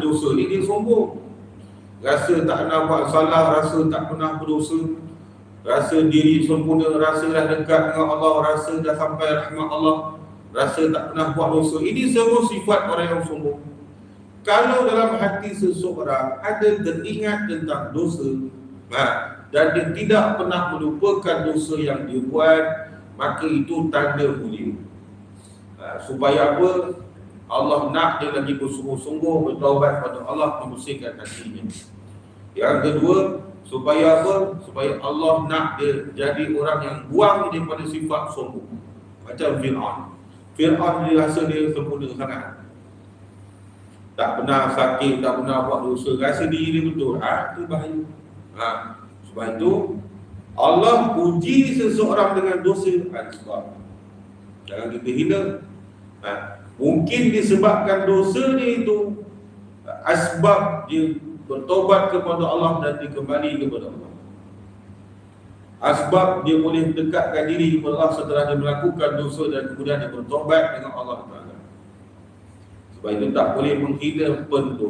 dosa ni dia sombong. Rasa tak pernah buat salah, rasa tak pernah berdosa, rasa diri sempurna, rasa dah dekat dengan Allah, rasa dah sampai rahmat Allah, rasa tak pernah buat dosa. Ini semua sifat orang yang sombong. Kalau dalam hati seseorang ada teringat tentang dosa, dan dia tidak pernah melupakan dosa yang dia buat, maka itu tanda mulia. Supaya apa? Allah nak dia lagi bersungguh-sungguh bertaubat kepada Allah, membersihkan hatinya. Yang kedua, supaya apa? Supaya Allah nak dia jadi orang yang buang daripada sifat sombong. Macam Fir'aun. Fir'aun dia rasa dia sempurna sangat, tak pernah sakit, tak pernah buat dosa, rasa diri dia betul. Itu bahaya. Sebab itu Allah puji seseorang dengan dosa. Sebab jangan kita hina. Mungkin disebabkan dosa dia itu asbab dia bertobat kepada Allah dan dia kembali kepada Allah. Asbab dia boleh mendekatkan diri kepada Allah setelah dia melakukan dosa dan kemudian dia bertobat dengan Allah Taala. Sebab itu tak boleh menghina pendosa.